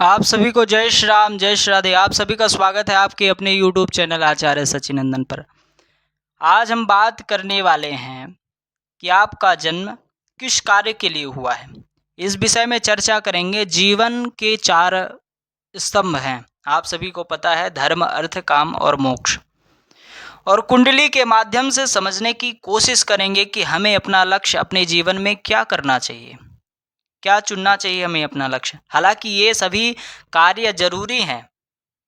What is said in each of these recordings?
आप सभी को जय श्री राम, जय श्री राधे। आप सभी का स्वागत है आपके अपने YouTube चैनल आचार्य सचिनंदन पर। आज हम बात करने वाले हैं कि आपका जन्म किस कार्य के लिए हुआ है। इस विषय में चर्चा करेंगे। जीवन के 4 स्तंभ हैं, आप सभी को पता है, धर्म, अर्थ, काम और मोक्ष। और कुंडली के माध्यम से समझने की कोशिश करेंगे कि हमें अपना लक्ष्य अपने जीवन में क्या करना चाहिए, क्या चुनना चाहिए हमें अपना लक्ष्य। हालांकि ये सभी कार्य जरूरी हैं।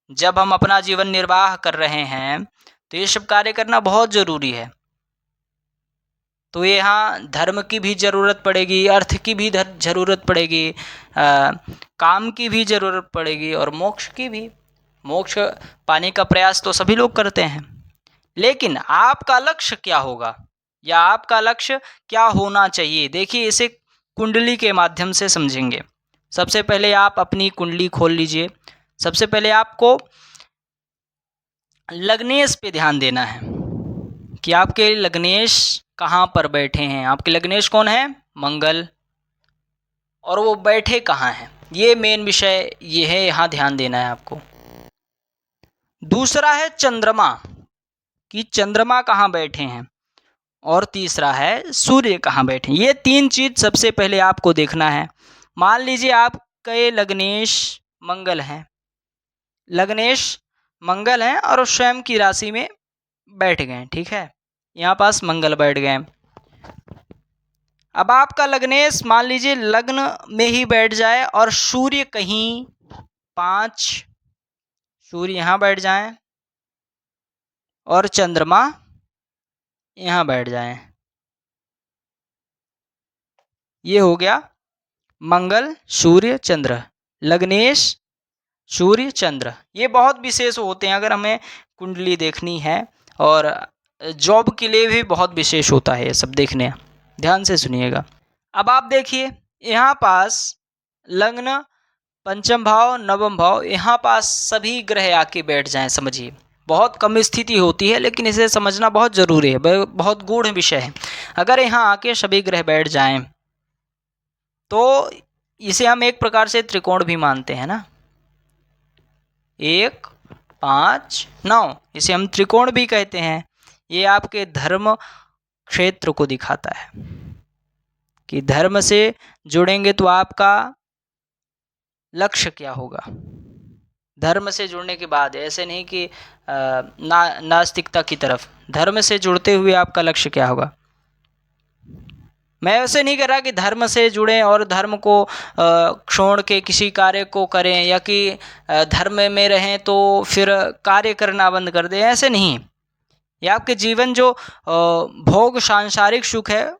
जब हम अपना जीवन निर्वाह कर रहे हैं तो ये सब कार्य करना बहुत ज़रूरी है। तो यहाँ धर्म की भी ज़रूरत पड़ेगी, अर्थ की भी ज़रूरत पड़ेगी, काम की भी ज़रूरत पड़ेगी और मोक्ष की भी। मोक्ष पाने का प्रयास तो सभी लोग करते हैं, लेकिन आपका लक्ष्य क्या होगा या आपका लक्ष्य क्या होना चाहिए, देखिए इसे कुंडली के माध्यम से समझेंगे। सबसे पहले आप अपनी कुंडली खोल लीजिए। सबसे पहले आपको लग्नेश पे ध्यान देना है कि आपके लग्नेश कहाँ पर बैठे हैं। आपके लग्नेश कौन है? मंगल। और वो बैठे कहाँ हैं, ये मेन विषय ये है, यहाँ ध्यान देना है आपको। दूसरा है चंद्रमा, कि चंद्रमा कहाँ बैठे हैं। और तीसरा है सूर्य कहाँ बैठे हैं। ये 3 चीज़ सबसे पहले आपको देखना है। मान लीजिए आपके लग्नेश मंगल हैं, लग्नेश मंगल हैं और स्वयं की राशि में बैठ गए, ठीक है, यहाँ पास मंगल बैठ गए। अब आपका लग्नेश मान लीजिए लग्न में ही बैठ जाए और सूर्य कहीं 5, सूर्य यहाँ बैठ जाए और चंद्रमा यहाँ बैठ जाए। ये हो गया मंगल सूर्य चंद्र, लग्नेश सूर्य चंद्र। ये बहुत विशेष होते हैं अगर हमें कुंडली देखनी है, और जॉब के लिए भी बहुत विशेष होता है ये सब देखने। ध्यान से सुनिएगा। अब आप देखिए यहाँ पास लग्न, पंचम भाव, नवम भाव, यहाँ पास सभी ग्रह आके बैठ जाएं। समझिए बहुत कम स्थिति होती है, लेकिन इसे समझना बहुत ज़रूरी है, बहुत गूढ़ विषय है। अगर यहाँ आके सभी ग्रह बैठ जाएं तो इसे हम एक प्रकार से त्रिकोण भी मानते हैं ना, 1, 5, 9, इसे हम त्रिकोण भी कहते हैं। ये आपके धर्म क्षेत्र को दिखाता है कि धर्म से जुड़ेंगे तो आपका लक्ष्य क्या होगा। धर्म से जुड़ने के बाद ऐसे नहीं कि नास्तिकता की तरफ, धर्म से जुड़ते हुए आपका लक्ष्य क्या होगा। मैं ऐसे नहीं कह रहा कि धर्म से जुड़ें और धर्म को छोड़ के किसी कार्य को करें, या कि धर्म में रहें तो फिर कार्य करना बंद कर दें, ऐसे नहीं। ये आपके जीवन जो भोग सांसारिक सुख है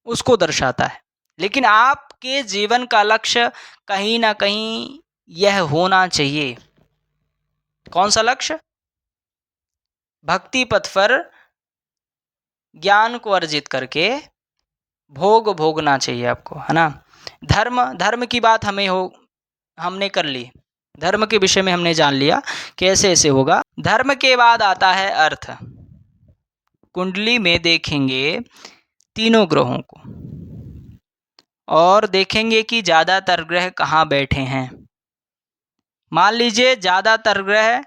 उसको दर्शाता है, लेकिन आपके जीवन का लक्ष्य कहीं ना कहीं यह होना चाहिए। कौन सा लक्ष्य? भक्ति पथ पर ज्ञान को अर्जित करके भोग भोगना चाहिए आपको, है ना। धर्म की बात हमने कर ली, धर्म के विषय में हमने जान लिया कैसे ऐसे होगा। धर्म के बाद आता है अर्थ। कुंडली में देखेंगे तीनों ग्रहों को और देखेंगे कि ज़्यादातर ग्रह कहाँ बैठे हैं। मान लीजिए ज़्यादातर ग्रह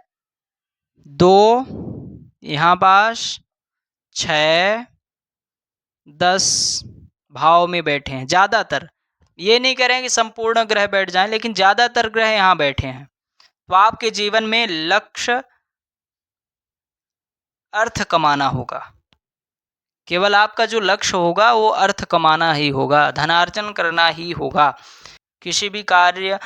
2, यहाँ पास 6, 10 भाव में बैठे हैं। ज़्यादातर, ये नहीं कह रहे हैं कि संपूर्ण ग्रह बैठ जाएं, लेकिन ज़्यादातर ग्रह यहाँ बैठे हैं। तो आपके जीवन में लक्ष्य अर्थ कमाना होगा। केवल आपका जो लक्ष्य होगा वो अर्थ कमाना ही होगा, धनार्जन करना ही होगा। किसी भी कार्य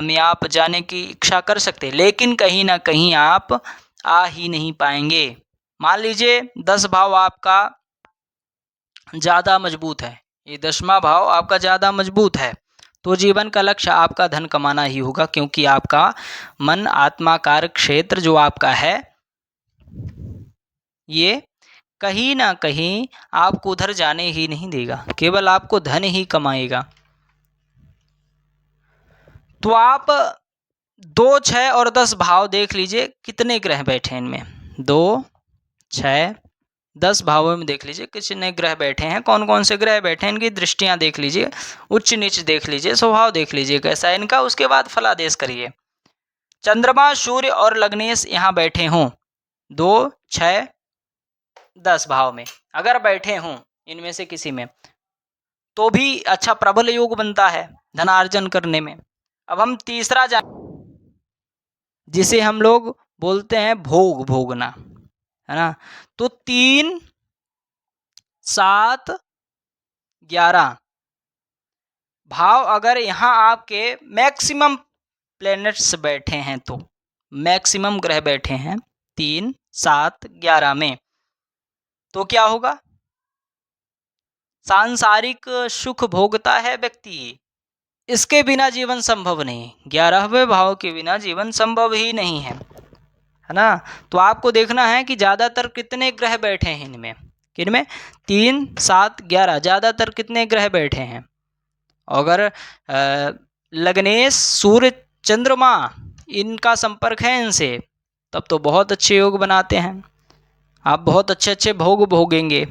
में आप जाने की इच्छा कर सकते, लेकिन कहीं ना कहीं आप आ ही नहीं पाएंगे। मान लीजिए 10 भाव आपका ज़्यादा मजबूत है, ये 10वां भाव आपका ज़्यादा मजबूत है, तो जीवन का लक्ष्य आपका धन कमाना ही होगा, क्योंकि आपका मन आत्माकार क्षेत्र जो आपका है ये कहीं ना कहीं आपको उधर जाने ही नहीं देगा, केवल आपको धन ही कमाएगा। तो आप 2, 6 और 10 भाव देख लीजिए कितने ग्रह बैठे हैं इनमें। 2, 6, 10 भावों में देख लीजिए कितने ग्रह बैठे हैं, कौन कौन से ग्रह बैठे हैं, इनकी दृष्टियां देख लीजिए, उच्च नीच देख लीजिए, स्वभाव देख लीजिए कैसा है इनका, उसके बाद फलादेश करिए। चंद्रमा, सूर्य और लग्नेश यहाँ बैठे हों 2, 6, 10 भाव में, अगर बैठे हों इनमें से किसी में, तो भी अच्छा प्रबल योग बनता है धनार्जन करने में। अब हम तीसरा जिसे हम लोग बोलते हैं भोग, भोगना, है ना। तो 3, 7, 11 भाव अगर यहाँ आपके मैक्सिमम प्लैनेट्स बैठे हैं, तो मैक्सिमम ग्रह बैठे हैं 3, 7, 11 में, तो क्या होगा? सांसारिक सुख भोगता है व्यक्ति, इसके बिना जीवन संभव नहीं, 11वें भाव के बिना जीवन संभव ही नहीं है ना। तो आपको देखना है कि ज़्यादातर कितने ग्रह बैठे हैं इनमें, किनमें? 3, 7, 11 ज़्यादातर कितने ग्रह बैठे हैं? अगर लग्नेश, सूर्य, चंद्रमा इनका संपर्क है इनसे, तब तो बहुत अच्छे योग बनाते हैं, आप बहुत अच्छे अच्छे भोग भोगेंगे।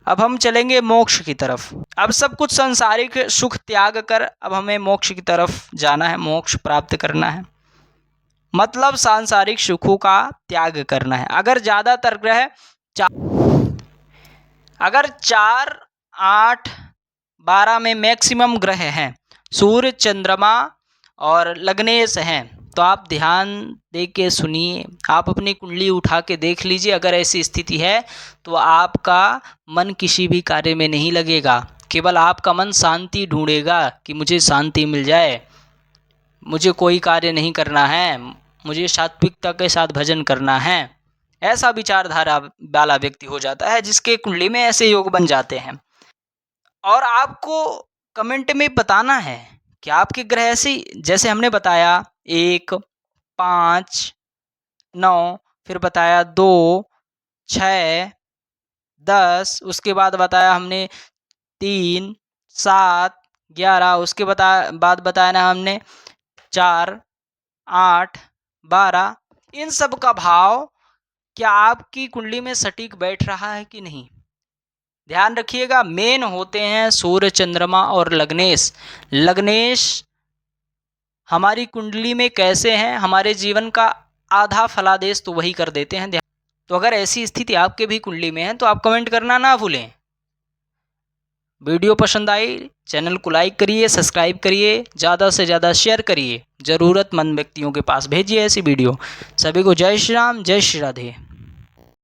अब हम चलेंगे मोक्ष की तरफ। अब सब कुछ सांसारिक सुख त्याग कर अब हमें मोक्ष की तरफ जाना है, मोक्ष प्राप्त करना है, मतलब सांसारिक सुखों का त्याग करना है। अगर ज़्यादातर ग्रह अगर 4, 8, 12 में मैक्सिमम ग्रह हैं, सूर्य, चंद्रमा और लग्नेश हैं, तो आप ध्यान दे के सुनिए, आप अपनी कुंडली उठा के देख लीजिए। अगर ऐसी स्थिति है तो आपका मन किसी भी कार्य में नहीं लगेगा, केवल आपका मन शांति ढूंढेगा कि मुझे शांति मिल जाए, मुझे कोई कार्य नहीं करना है, मुझे सात्विकता के साथ भजन करना है। ऐसा विचारधारा वाला व्यक्ति हो जाता है जिसके कुंडली में ऐसे योग बन जाते हैं। और आपको कमेंट में बताना है कि आपके ग्रह ऐसे, जैसे हमने बताया 1, 5, 9, फिर बताया 2, 6, 10, उसके बाद बताया हमने 3, 7, 11, उसके बाद बताया ना हमने 4, 8, 12। इन सब का भाव क्या आपकी कुंडली में सटीक बैठ रहा है कि नहीं? ध्यान रखिएगा, मेन होते हैं सूर्य, चंद्रमा और लग्नेश। लग्नेश हमारी कुंडली में कैसे हैं, हमारे जीवन का आधा फलादेश तो वही कर देते हैं। तो अगर ऐसी स्थिति आपके भी कुंडली में है तो आप कमेंट करना ना भूलें। वीडियो पसंद आई, चैनल को लाइक करिए, सब्सक्राइब करिए, ज़्यादा से ज़्यादा शेयर करिए, ज़रूरतमंद व्यक्तियों के पास भेजिए ऐसी वीडियो। सभी को जय श्री राम, जय श्री राधे।